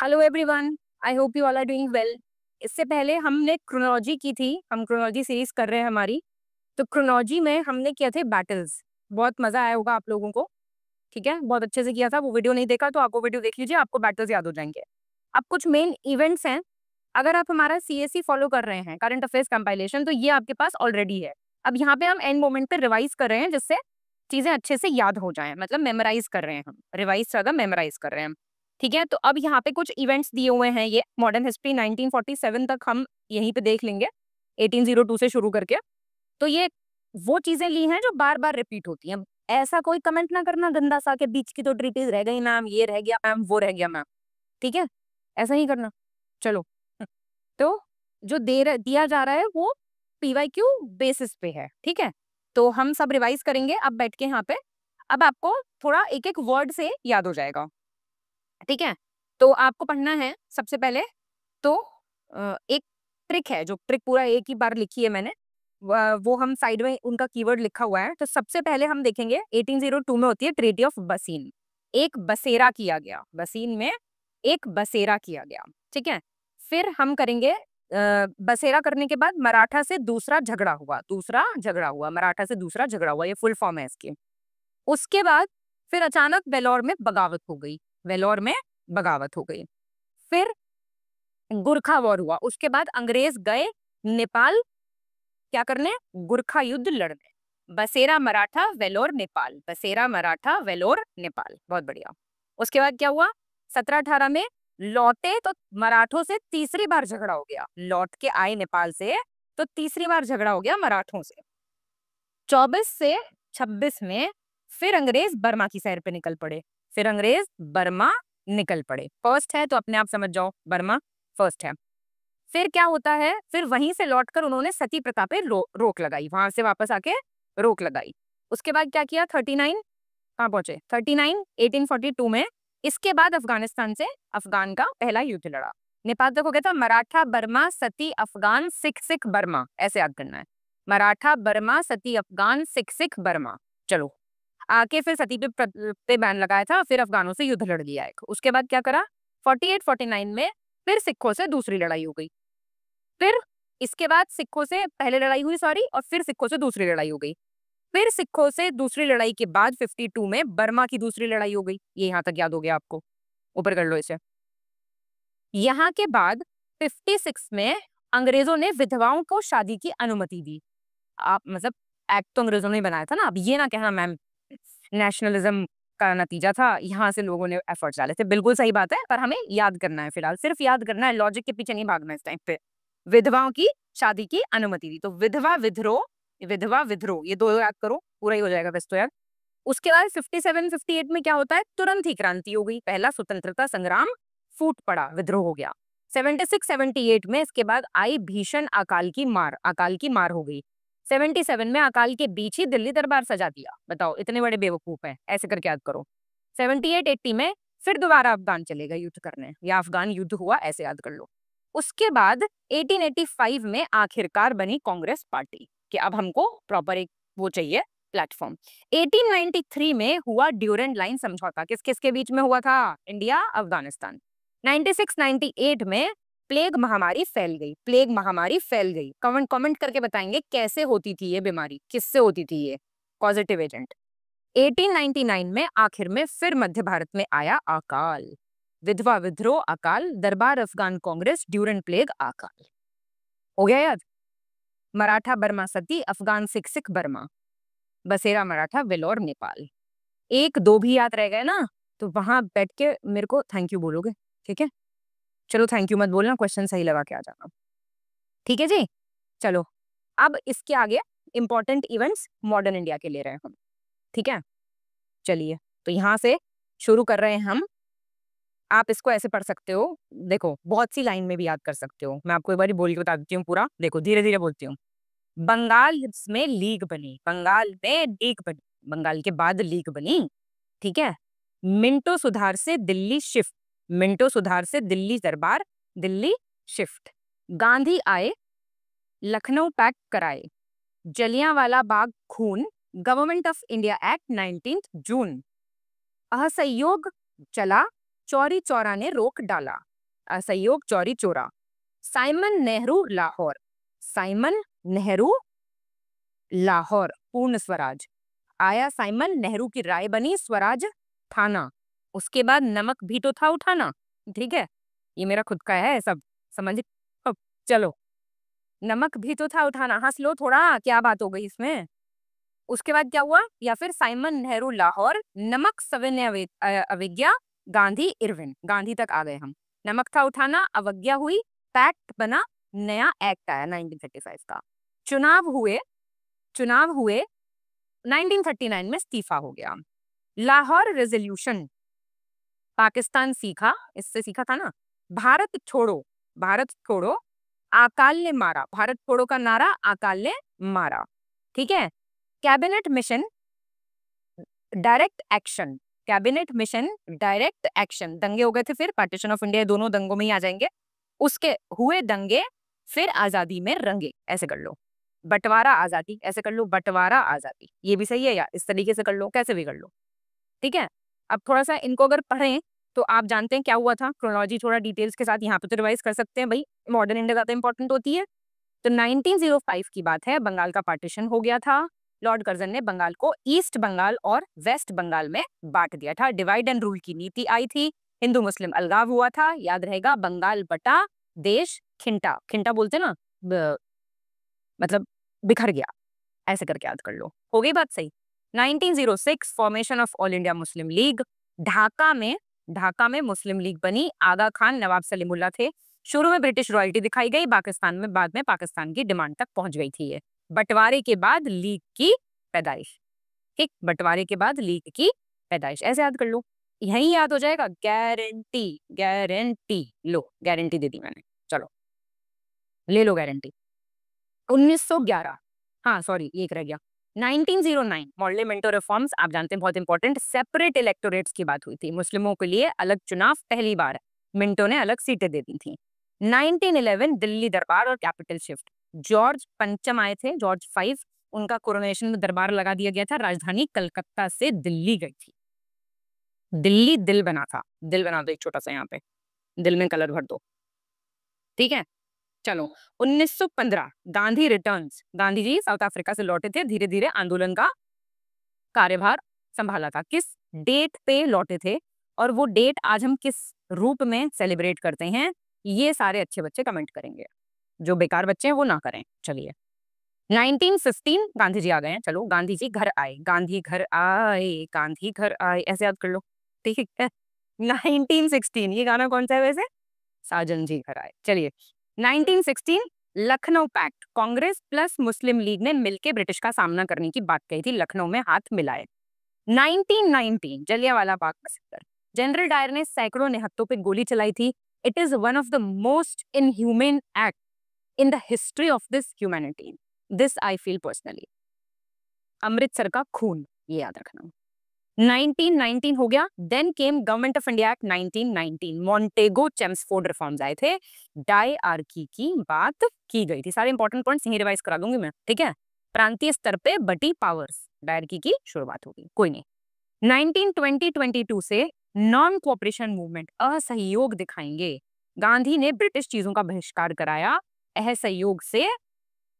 Hello everyone, I hope you all are doing well. इससे पहले हमने क्रोनोलॉजी की थी, हम क्रोनोलॉजी सीरीज कर रहे हैं हमारी। तो क्रोनोलॉजी में हमने किया थे बैटल्स। बहुत मजा आया होगा आप लोगों को। ठीक है, बहुत अच्छे से किया था। वो वीडियो नहीं देखा तो आपको वीडियो देख लीजिए, आपको बैटल्स याद हो जाएंगे। अब कुछ मेन इवेंट्स हैं। अगर आप हमारा सीएससी फॉलो कर रहे हैं, करंट अफेयर्स कंपाइलेशन, तो ये आपके पास ऑलरेडी है। अब यहाँ पे हम एंड मोमेंट पे रिवाइज कर रहे हैं, जिससे चीजें अच्छे से याद हो जाएं। मतलब मेमोराइज कर रहे हैं हम, रिवाइज ज्यादा मेमोराइज कर रहे हैं हम। ठीक है, तो अब यहाँ पे कुछ इवेंट्स दिए हुए हैं। ये मॉडर्न हिस्ट्री 1947 तक हम यहीं पे देख लेंगे, 1802 से शुरू करके। तो ये वो चीजें ली हैं जो बार बार रिपीट होती हैं। ऐसा कोई कमेंट ना करना गंदा सा के बीच की तो ट्रीटीज रह गई मैम, ये रह गया मैम, वो रह गया मैम। ठीक है, ऐसा नहीं करना। चलो, तो जो दिया जा रहा है वो पीवाईक्यू बेसिस पे है। ठीक है, तो हम सब रिवाइज करेंगे अब बैठ के यहाँ पे। अब आपको थोड़ा एक एक वर्ड से याद हो जाएगा। ठीक है, तो आपको पढ़ना है सबसे पहले। तो एक ट्रिक है, जो ट्रिक पूरा एक ही बार लिखी है मैंने, वो हम साइड में उनका कीवर्ड लिखा हुआ है। तो सबसे पहले हम देखेंगे 1802 में होती है ट्रीटी ऑफ बसीन। एक बसेरा किया गया, बसीन में एक बसेरा किया गया। ठीक है, फिर हम करेंगे बसेरा करने के बाद मराठा से दूसरा झगड़ा हुआ, मराठा से दूसरा झगड़ा हुआ, ये फुल फॉर्म है इसकी। उसके बाद फिर अचानक वेलोर में बगावत हो गई, वेलोर में बगावत हो गई। फिर गुरखा वॉर हुआ। उसके बाद अंग्रेज गए नेपाल, क्या करने? गुरखा युद्ध लड़ने। बसेरा मराठा वेलोर नेपाल, बसेरा मराठा वेलोर नेपाल, बहुत बढ़िया। उसके बाद क्या हुआ? 1718 में लौटे तो मराठों से तीसरी बार झगड़ा हो गया। लौट के आए नेपाल से तो तीसरी बार झगड़ा हो गया मराठों से। 24 से 26 में फिर अंग्रेज बर्मा की सैर पे निकल पड़े। फिर अंग्रेज बर्मा निकल पड़े। फर्स्ट है तो अपने आप समझ जाओ, बर्मा फर्स्ट है। फिर क्या होता है? फिर वहीं से लौटकर उन्होंने सती प्रथा पे रोक लगाई, वहां से वापस आके रोक लगाई। उसके बाद क्या किया? 39 कहाँ पहुंचे? 39 1842 में। इसके बाद अफगानिस्तान से अफगान का पहला युद्ध लड़ा। नेपाल तक हो गया था। मराठा बर्मा सती अफगान सिख सिख बर्मा, ऐसे याद करना है। मराठा बर्मा सती अफगान सिख सिख बर्मा। चलो, आके फिर सती पे बैन लगाया था। फिर अफगानों से युद्ध लड़ लिया एक। उसके बाद क्या करा? 48-49 में फिर सिखों से दूसरी लड़ाई हो गई। फिर इसके बाद सिखों से पहले लड़ाई हुई, सॉरी, और फिर सिखों से दूसरी लड़ाई हो गई। फिर सिखों से दूसरी लड़ाई के बाद 52 में बर्मा की दूसरी लड़ाई हो गई। ये यहां तक याद हो गया आपको? ऊपर कर लो इसे। यहाँ के बाद 56 में अंग्रेजों ने विधवाओं को शादी की अनुमति दी। आप मतलब एक्ट तो अंग्रेजों ने बनाया था ना। अब ये ना कहना मैम नेशनलिज्म का नतीजा था, यहाँ से लोगों ने एफर्ट्स डाले थे। बिल्कुल सही बात है, पर हमें याद करना है, फिलहाल सिर्फ याद करना है, लॉजिक के पीछे नहीं भागना इस टाइम पे। विधवाओं की शादी की अनुमति दी। तो विधवा विद्रोह, विधवा विद्रोह, ये दो याद करो, पूरा ही हो जाएगा वैसे तो यार। उसके बाद 57-58 में क्या होता है? तुरंत ही क्रांति हो गई, पहला स्वतंत्रता संग्राम फूट पड़ा, विद्रोह हो गया। 76-78 में इसके बाद आई भीषण अकाल की मार हो गई। 77 में अकाल के बीच ही दिल्ली दरबार सजा दिया। बताओ, इतने बड़े बेवकूफ हैं? ऐसे करके याद करो। 78-80 में फिर दोबारा अफगान चले गए युद्ध करने, या अफगान युद्ध हुआ, ऐसे याद कर लो। उसके बाद 1885 में आखिरकार बनी कांग्रेस पार्टी, कि अब हमको प्रॉपर एक वो चाहिए प्लेटफॉर्म। 1893 में हुआ ड्यूरेंट लाइन समझौता। किस किस के बीच में हुआ था? इंडिया अफगानिस्तान। 96-98 में प्लेग महामारी फैल गई, प्लेग महामारी फैल गई। कमेंट करके बताएंगे कैसे होती थी ये बीमारी, किससे होती थी ये पॉजिटिव एजेंट। 1899 में आखिर में फिर मध्य भारत में आया अकाल। विधवा विद्रोह अकाल, दरबार अफगान कांग्रेस, ड्यूरेंट प्लेग अकाल। हो गया याद? मराठा बर्मा सती अफगान सिख सिख बर्मा, बसेरा मराठा वेलोर नेपाल। एक दो भी याद रह गए ना, तो वहां बैठ के मेरे को थैंक यू बोलोगे। ठीक है, चलो थैंक यू मत बोलना, क्वेश्चन सही लगा के आ जाना। ठीक है जी, चलो अब इसके आगे इंपॉर्टेंट इवेंट्स मॉडर्न इंडिया के ले रहे हैं हम। ठीक है, चलिए, तो यहां से शुरू कर रहे हैं हम। आप इसको ऐसे पढ़ सकते हो, देखो बहुत सी लाइन में भी याद कर सकते हो। मैं आपको एक बार बोल के बता देती हूँ पूरा, देखो धीरे धीरे बोलती हूँ। बंगाल में लीग बनी, बंगाल में लीग बनी, बंगाल के बाद लीग बनी। ठीक है, मिंटो सुधार से दिल्ली शिफ्ट, मिंटो सुधार से दिल्ली दरबार, दिल्ली शिफ्ट। गांधी आए, लखनऊ पैक्ट कराए, जलियांवाला बाग खून, गवर्नमेंट ऑफ इंडिया एक्ट 19 जून। असहयोग चला, चौरी चौरा ने रोक डाला, असहयोग चौरी चौरा। साइमन नेहरू लाहौर, साइमन नेहरू लाहौर पूर्ण स्वराज आया। साइमन नेहरू की राय बनी स्वराज थाना। उसके बाद नमक भी तो था उठाना। ठीक है, ये मेरा खुद का है सब, समझ। अब चलो, नमक भी तो था उठाना, हंस लो थोड़ा, क्या बात हो गई इसमें। उसके बाद क्या हुआ, या फिर साइमन नेहरू लाहौर, नमक सविनय अवज्ञा, गांधी इरविन, गांधी तक आ गए हम। नमक था उठाना, अवज्ञा हुई, पैक्ट बना, नया एक्ट आया 1935 का। चुनाव हुए 1939 में इस्तीफा हो गया। लाहौर रेजोल्यूशन, पाकिस्तान सीखा, इससे सीखा था ना, भारत छोड़ो, भारत छोड़ो, अकाल ने मारा, भारत छोड़ो का नारा अकाल ने मारा। ठीक है, cabinet mission direct action, cabinet mission direct action, दंगे हो गए थे, फिर पार्टीशन ऑफ इंडिया, दोनों दंगों में ही आ जाएंगे। उसके हुए दंगे, फिर आजादी में रंगे, ऐसे कर लो। बंटवारा आजादी, ऐसे कर लो, बंटवारा आजादी, ये भी सही है यार, इस तरीके से कर लो, कैसे भी कर लो। ठीक है, अब थोड़ा सा इनको अगर पढ़ें तो आप जानते हैं क्या हुआ था, क्रोनोलॉजी थोड़ा डिटेल्स के साथ यहाँ पे तो रिवाइज कर सकते हैं भाई, मॉडर्न इंडिया ज्यादा इंपॉर्टेंट होती है। तो 1905 की बात है, बंगाल का पार्टीशन हो गया था। लॉर्ड कर्जन ने बंगाल को ईस्ट बंगाल और वेस्ट बंगाल में बांट दिया था। डिवाइड एंड रूल की नीति आई थी, हिंदू मुस्लिम अलगाव हुआ था, याद रहेगा, बंगाल बटा, देश खिंटा, खिंटा बोलते ना, मतलब बिखर गया, ऐसे करके याद कर लो। हो गई बात सही। 1906 formation of all India Muslim league, Dhaka में मुस्लिम लीग बनी। आगा खान, नवाब सलीमुल्लाह थे। शुरू में ब्रिटिश रॉयल्टी दिखाई गई, पाकिस्तान में, बाद में पाकिस्तान की डिमांड तक पहुंच गई थी ये। बंटवारे के बाद लीग की पैदाइश। ठीक, बंटवारे के बाद लीग की पैदाइश, ऐसे याद कर लो, यही याद हो जाएगा। गारंटी, गारंटी लो, गारंटी दे दी मैंने, चलो ले लो गारंटी। 1911, हाँ सॉरी ये एक रह गया, 1909 मॉडल मिंटो रिफॉर्म्स, आप जानते हैं बहुत इंपॉर्टेंट, सेपरेट इलेक्टोरेट्स की बात हुई थी, मुस्लिमों के लिए अलग चुनाव, पहली बार मिंटो ने अलग सीटें दे दी थी। 1911 दिल्ली दरबार और कैपिटल शिफ्ट, जॉर्ज पंचम आए थे, जॉर्ज 5, उनका कोरोनेशन में दरबार लगा दिया गया था, राजधानी कलकत्ता से दिल्ली गई थी। दिल्ली दिल बना था, दिल बना दो एक छोटा सा यहाँ पे, दिल में कलर भर दो। ठीक है, चलो 1915 Gandhi returns, Gandhi ji south Africa से लौटे थे, धीरे धीरे आंदोलन का कार्यभार संभाला था। किस डेट पे लौटे थे और वो डेट आज हम किस रूप में सेलिब्रेट करते हैं, ये सारे अच्छे बच्चे कमेंट करेंगे, जो बेकार बच्चे हैं वो ना करें। चलिए 1915 गांधी जी आ गए हैं, चलो गांधी जी घर आए, गांधी घर आए, गांधी घर आए, ऐसे याद कर लो। ठीक है, 1916 ये गाना कौन सा है वैसे, साजन जी घर आए। चलिए 1916 लखनऊ पैक्ट, कांग्रेस प्लस मुस्लिम लीग ने मिलकर ब्रिटिश का सामना करने की बात कही थी, लखनऊ में हाथ मिलाए। 1919 Jallianwala Bagh massacre, general Dyer ने सैकड़ों निहत्तों पे गोली चलाई थी। It is one of the most inhuman act in the history of this humanity, this I feel personally. Amritsar का खून, ये याद रखना। 1919 हो गया, then came Government of India Act 1919, Montagu Chelmsford reforms आए थे, डायआर्की की बात की गई थी। सारे इंपॉर्टेंट पॉइंट्स यहीं रिवाइज करा दूंगी मैं, ठीक है। प्रांतीय स्तर पे बटी पावर्स, डायआर्की की शुरुआत होगी, कोई नहीं। 1920-22 से नॉन कोऑपरेशन मूवमेंट, असहयोग दिखाएंगे, गांधी ने ब्रिटिश चीजों का बहिष्कार कराया, असहयोग से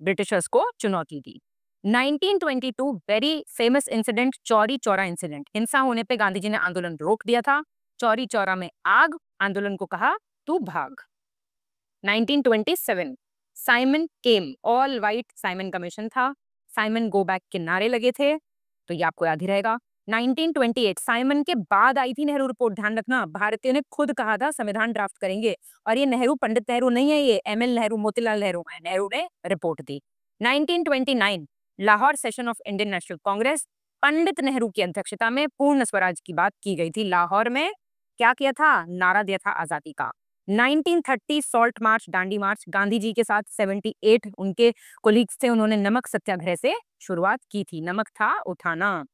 ब्रिटिशर्स को चुनौती दी। 1922 very famous incident, Chauri Chaura incident, हिंसा होने पे गांधी जी ने आंदोलन रोक दिया था, चौरी चौरा में आग, आंदोलन को कहा तू भाग। 1927 साइमन केम, ऑल वाइट साइमन कमीशन था, साइमन गो बैक के नारे लगे थे, तो ये आपको याद ही रहेगा। 1928 साइमन के बाद आई थी नेहरू रिपोर्ट, ध्यान रखना, भारतीयों ने खुद कहा था संविधान ड्राफ्ट करेंगे, और ये नेहरू पंडित नेहरू नहीं है, ये एमएल नेहरू, मोतीलाल नेहरू है, नेहरू ने रिपोर्ट दी। 1929 Lahore session of Indian National Congress, Pandit Nehru की अध्यक्षता में पूर्ण स्वराज की बात की गई थी। लाहौर में क्या किया था, नारा दिया था आजादी का। 1930 सॉल्ट मार्च, दांडी मार्च, गांधी जी के साथ 78 उनके कोलीग्स थे, उन्होंने नमक सत्याग्रह से शुरुआत की थी, नमक था उठाना।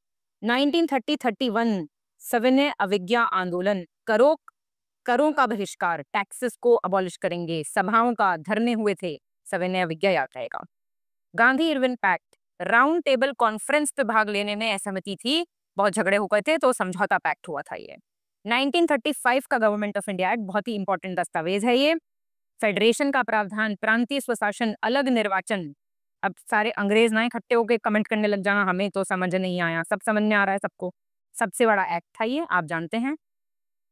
1930-31 सविनय अवज्ञा आंदोलन, करों का बहिष्कार, टैक्सेस को अबॉलिश करेंगे, सभाओं का धरने हुए थे, सविनय अवज्ञा याद रहेगा। Gandhi Irwin pact, round table conference पे भाग लेने में असहमति थी, बहुत झगड़े हो गए थे, तो समझौता पैक्ट हुआ था ये। 1935 का गवर्नमेंट ऑफ इंडिया एक्ट बहुत ही इंपॉर्टेंट दस्तावेज है ये। फेडरेशन का प्रावधान, प्रांतीय स्वशासन, अलग निर्वाचन। अब सारे अंग्रेज ना इकट्ठे होके कमेंट करने लग जाना हमें तो समझ नहीं आया, सब समझ में आ रहा है सबको। सबसे बड़ा एक्ट था ये, आप जानते हैं।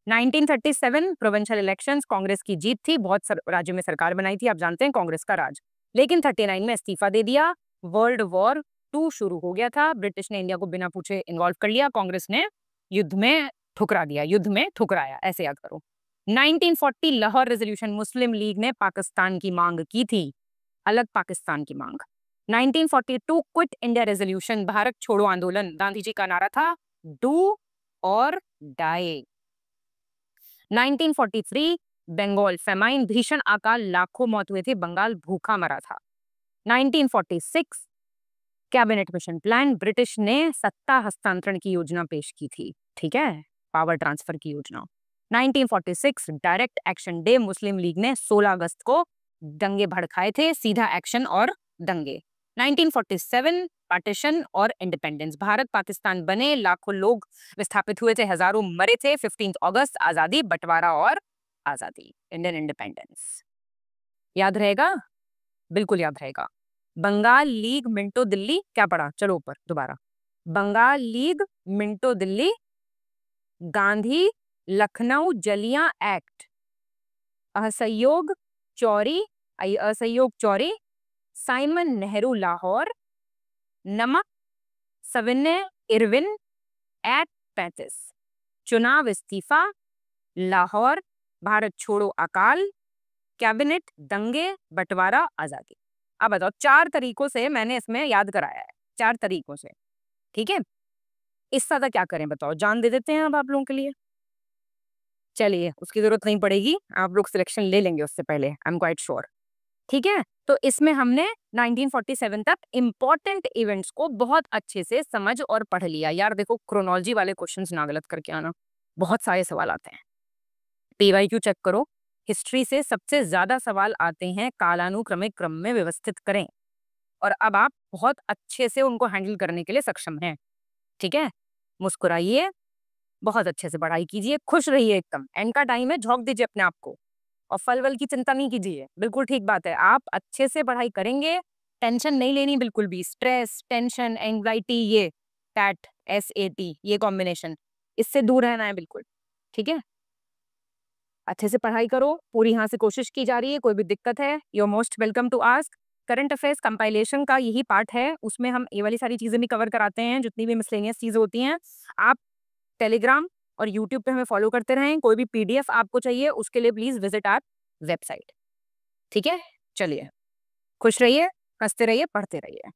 1937 प्रोविंशियल इलेक्शंस, कांग्रेस की जीत थी, बहुत राज्यों में सरकार बनाई थी, आप जानते हैं कांग्रेस का राज। लेकिन 39 में इस्तीफा दे दिया, वर्ल्ड वॉर 2 शुरू हो गया था, ब्रिटिश ने इंडिया को बिना पूछे इन्वॉल्व कर लिया, कांग्रेस ने युद्ध में ठुकरा दिया, युद्ध में ठुकराया, ऐसे याद करो। 1940 लाहौर रेजोल्यूशन, मुस्लिम लीग ने पाकिस्तान की मांग की थी, अलग पाकिस्तान की मांग। 1942 क्विट इंडिया रेजोल्यूशन, भारत छोड़ो आंदोलन, गांधी जी का नारा था डू और डाई। 1943 बंगाल फेमाइन, भीषण अकाल, लाखों मौत हुए थे, बंगाल भूखा मरा था। 1946 कैबिनेट मिशन प्लान, ब्रिटिश ने सत्ता हस्तांतरण की योजना पेश की थी, ठीक है, पावर ट्रांसफर की योजना। 1946 डायरेक्ट एक्शन डे, मुस्लिम लीग ने 16 अगस्त को दंगे भड़काए थे, सीधा एक्शन और दंगे। 1947 पार्टीशन और इंडिपेंडेंस, भारत पाकिस्तान बने, लाखों लोग विस्थापित हुए थे, हजारों मरे थे। 15 अगस्त आजादी, बंटवारा और आजादी, इंडियन इंडिपेंडेंस। याद रहेगा, बिल्कुल याद रहेगा। बंगाल लीग, मिंटो दिल्ली, क्या पढ़ा, चलो ऊपर दोबारा। Bengal league, Minto Delhi, Gandhi Lucknow Jallian act, असहयोग चौरी, असहयोग चौरी, साइमन नेहरू लाहौर, नमक सविनय इरविन एक्ट 35, चुनाव इस्तीफा, लाहौर, भारत छोड़ो अकाल, कैबिनेट दंगे, बंटवारा, आजादी। अब बताओ, 4 तरीकों से मैंने इसमें याद कराया है, 4 तरीकों से, ठीक है। इससे ज्यादा क्या करें बताओ, जान दे देते हैं अब आप लोगों के लिए। चलिए, उसकी जरूरत नहीं पड़ेगी, आप लोग सिलेक्शन ले लेंगे उससे पहले, आई एम क्वाइट श्योर, ठीक है। तो इसमें हमने 1947 तक इंपॉर्टेंट इवेंट्स को बहुत अच्छे से समझ और पढ़ लिया। यार देखो, क्रोनोलॉजी वाले क्वेश्चंस ना गलत करके आना, बहुत सारे सवाल आते हैं। पीवाईक्यू चेक करो, हिस्ट्री से सबसे ज्यादा सवाल आते हैं, कालानुक्रमिक क्रम में व्यवस्थित करें, और अब आप बहुत अच्छे से उनको हैंडल करने के लिए सक्षम हैं, ठीक है। मुस्कुराइए, बहुत अच्छे से पढ़ाई कीजिए, खुश रहिए, एकदम एंड का टाइम है, झोंक दीजिए अपने आप को, और फल वल की चिंता नहीं कीजिए, बिल्कुल ठीक बात है। आप अच्छे से पढ़ाई करेंगे, टेंशन नहीं लेनी बिल्कुल भी, स्ट्रेस, टेंशन, एंग्जाइटी, ये टैट SAT ये कॉम्बिनेशन, इससे दूर रहना है बिल्कुल, ठीक है। अच्छे से पढ़ाई करो, पूरी यहाँ से कोशिश की जा रही है, कोई भी दिक्कत है you are most welcome to ask. Current affairs compilation का यही पार्ट है, उसमें हम ये वाली सारी चीजें भी कवर कराते हैं, जितनी भी मिसलेनियस चीजें होती हैं। आप टेलीग्राम और यूट्यूब पे हमें फॉलो करते रहें, कोई भी PDF आपको चाहिए उसके लिए प्लीज विजिट आवर वेबसाइट, ठीक है। चलिए, खुश रहिए, हंसते रहिए, पढ़ते रहिए।